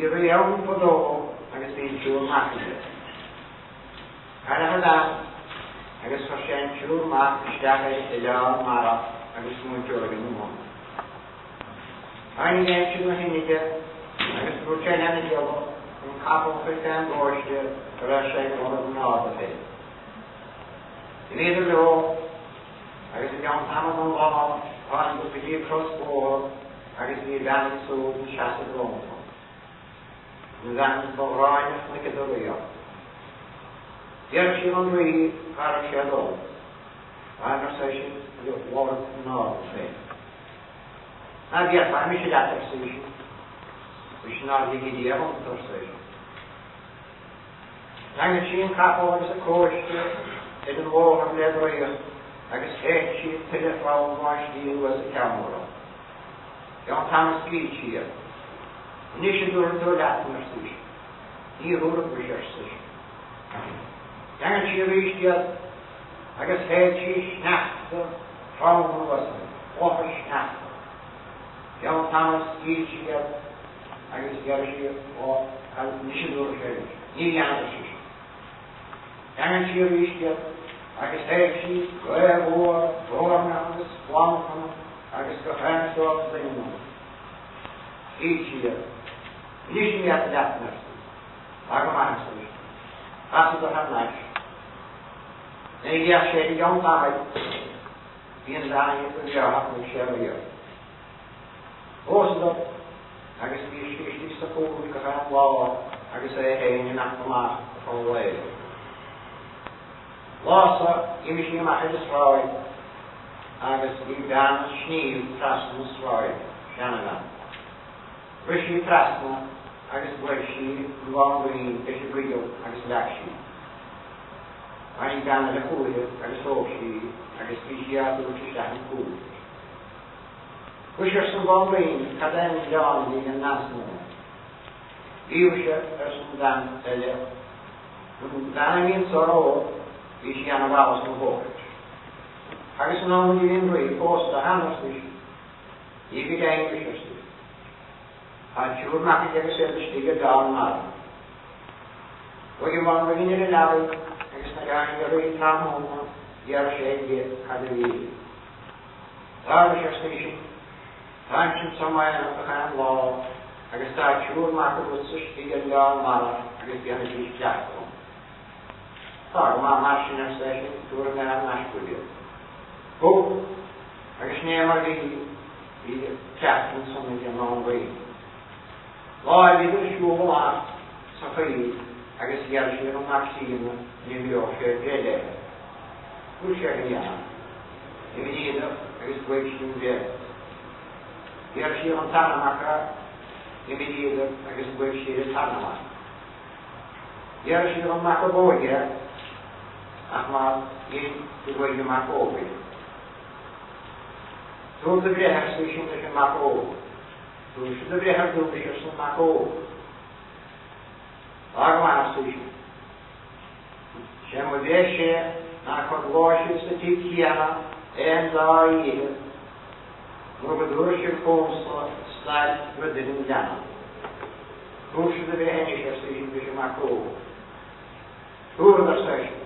Bhí éann fodó agus bhí siúr machine. Carachadam agus for sé siúr mach isteach I leán marach agus múteoir in mún. Aine géim siúr na hinige agus bhúr sé lena geolo an capal chuiste an gcóiste go raibh sé óra an náda fé. I bhíidir leo agus I bhean tamad an lá an go bhí crossbór agus bhí bhean súd an seasa glónfa. An bhean bóráine na cadóío. Dhear sí an rí gar sé dó. Bhain sé sin bhór an náda fé. Na bhíar bhain mi sé letar sí sin. Bhí ná bhí díab an tar sé sin. Leanna sí an capal agus a cóiste in an bhór an ledroío agus éit sí telephone máis díú as a camera. Gan Thomas Gee siad. Ní sé dúr an dúr leatnar sí. Ní rúra bhuiir sí. Leanna sí ríistead agus éit sí sneachta fáin was ócha sneachta. Gan Thomas Gee siad agus gar sí ó ní sé dúr sé. Ní leanna sí. Leanna sí ríistead agus éit sí go bhór bhórna agus bháinna agus go féinsteach daoine. Í siad. Ní sí leat leatnar sí. Aga maithar sí. As go have leis. Ní gheas sé I gan táid bhí an dáine go bhearach nó sé bhíor. Ósda agus bhí sí sa cúil go féin lá agus é héine nach amach chun léir. Lása, imi sí amach is ráid agus bhí bean sníl trasna sráid seanna. Bhí sí trasna agus bhfuil sí bháin is I brío agus leach sí. Ain beanna le cúile agus óg sí agus bhí sí adú isteach an cúil. Bhí sé san bháin cad éan leán bhí an nasna. Bhí sé san dan eile. Dan íon soró bhí sí anna bhálas na bóid. Agus an ámad I bhí fósta hanas bhí sí. Bhí gain bhí sé sí. A siúr mach I agus éidir stíga dáin mar. Bhí bháin bhí níir leabhaid agus na gain go rúí tramhóna dhear sé bhí cad bhí. Dáir sé sí. Táim sin samáin a chain lá agus tá siúr mach go bhúd sa stíga dáin mar agus bhíanna sí teach go. Tá go má mar sin ar sé sin túr an an nascuúil. Ó, agus némar bhí teachtan san I an an bhí. Lá bhí do siúil lá sa chaí agus dhear sí an nachsína ní bhíoh sé déile. Bhú sé go dhéanam. I bhí díad agus buid sin bhé. Dhear sí an tanamacha I bhí díad agus buid sí a tanamach. Dhear sí an macha bóide ach má íon go bhfuil amach ógaid. Dúr do bhréthar sí sin leis an mac óg. Dúr sí do bhréthar dúr leis an mac óg. Aga maithar sí sin. Sé mo bhé sé ná chun láisiú sa tí cíanna éan dá íhe nó go dúr sé fómsa sláid go duine deanna. Dúr sí do bhréthar sé sí sin leis an mac óg. Dúr ar sé sin.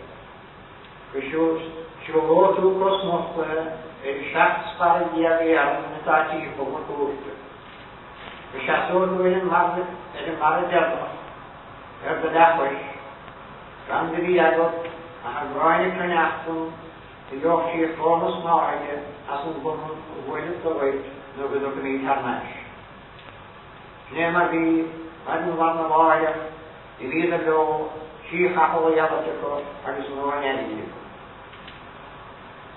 Siúlótú cosmóchta seach spar diavéal na tátí fóma cúrta. Seaúdú in mar dearna de dechais gan de bhí agad a gráine cruneachtain I dheoch sí fómas náide as an bunú bhfuile do bhaid nó go do ní tarnáis. Né mar bhí an bhana bháide I bhí a leo sí chapal iadate go agus nó an éidir.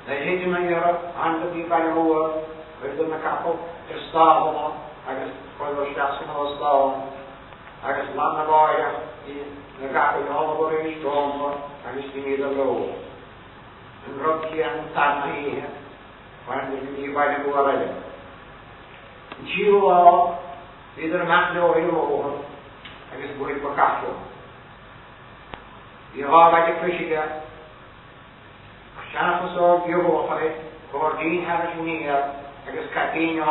They hit him in Europe, and the people in the world, with the couple, the star, agus for the shots in the star, agus Lana Boya, the couple all over his strong, agus the needle low. And Rocky and Tana here, when the by the world. Jew all, either Matlo or agus Boy Picasso. You are like a fishiger. Shanafasor Yobohare, Gordine Harashnia, agus Catina,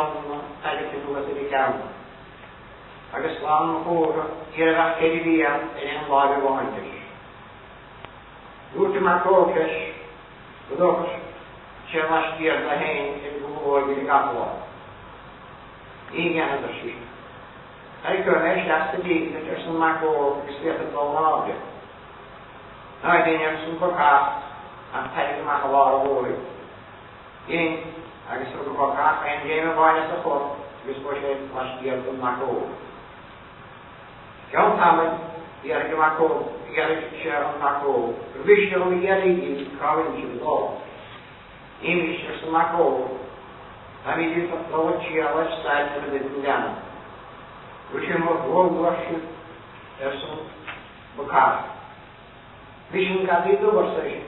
Talitu was in the town. agus slán na chóra, iarach céidir bhíon in lága bháintis. Dúirte mar cóchas, godochas, sé leistíar na hain in gúmhóid in gapláid. Í gana dar sí. Ai go éis leasta dígna ar san mar cór agus fiata dó náide. Ná daine san bocácht an taige mar chláir bhóid. Ín agus go bocácht ein déime bhaine sa chór agus go sé leistíar don mar cór. John Hammond, the other Marco, the other Sharon Marco, the Vishnu, the other province of law. English is Marco. I mean, you can know what she left side of the Indiana. Which is what world worship, there's some Bukar. Vision got the conversation.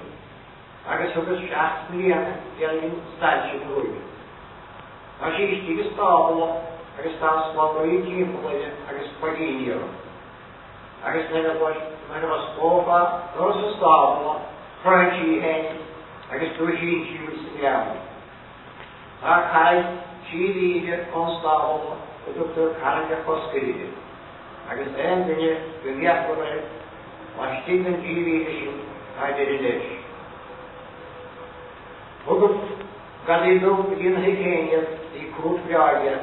I guess it was just me and the other side she would. Now she is the stable, I guess that's what we're eating for it, I guess quite in Europe. Agus nega was cófa, dos a stábla, Frenchy hen, agus dúisí tíús in jáma. A caid tíríide on stábla, a Dr. Caranga Foscaríide. Agus dinne gyngiachgóra, was tígan tíríide sin, a dyrindéis. Hugub gadidú gyn higénia, í cút bjáige,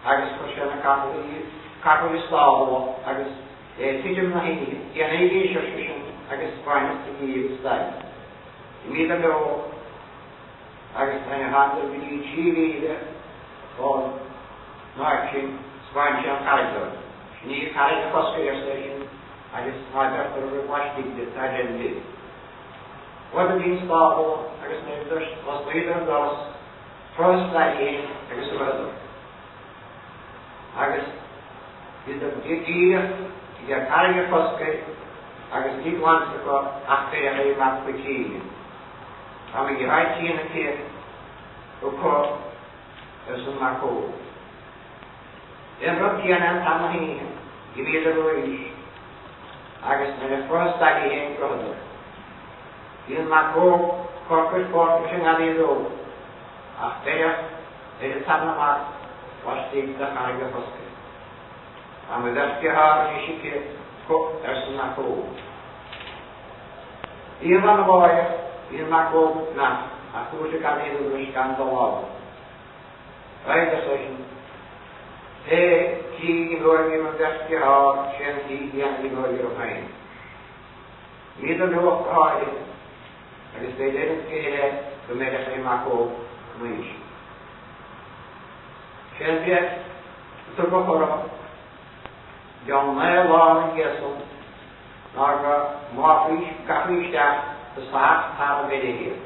agus fosjana capuli stábla, agus Tidim na hini, the Anagi Shoshishan, agus Finest to give style. Immediately, agus and a hand of the Chivi or Marching, Spanish and Kaiser. She needs carried the first station, I just had after requesting the Sergeant did. What the means Bible, agus Neighbors, was later thus, first studying, agus brother. Agus is the idea. Ia carga fosque, agus niet langs de kop, achter je maakt bekijken. Maar je rijdt hier een keer, ook kort, is een marco. En wat je aan het heen, je weet er wel eens, agus met de first dag je heen brother. Je marco, korpus korpus aan die rood. Achter je, het samen maakt, was die de carga fosque. En we dat gehaald is je kop als een nakko. Hier van de boeien, hier nakko na. Als je kan niet doen, kan het wel. Wij dat zeggen. Kie door je met dat gehaald, zijn die aan die door je heen. Niet de lucht houden. En dus bij deze keer de middag in nakko moet. Zijn je te behoren? John Maylaw Gessel, Naga, Marfish, Kafish, the Sack, How Video.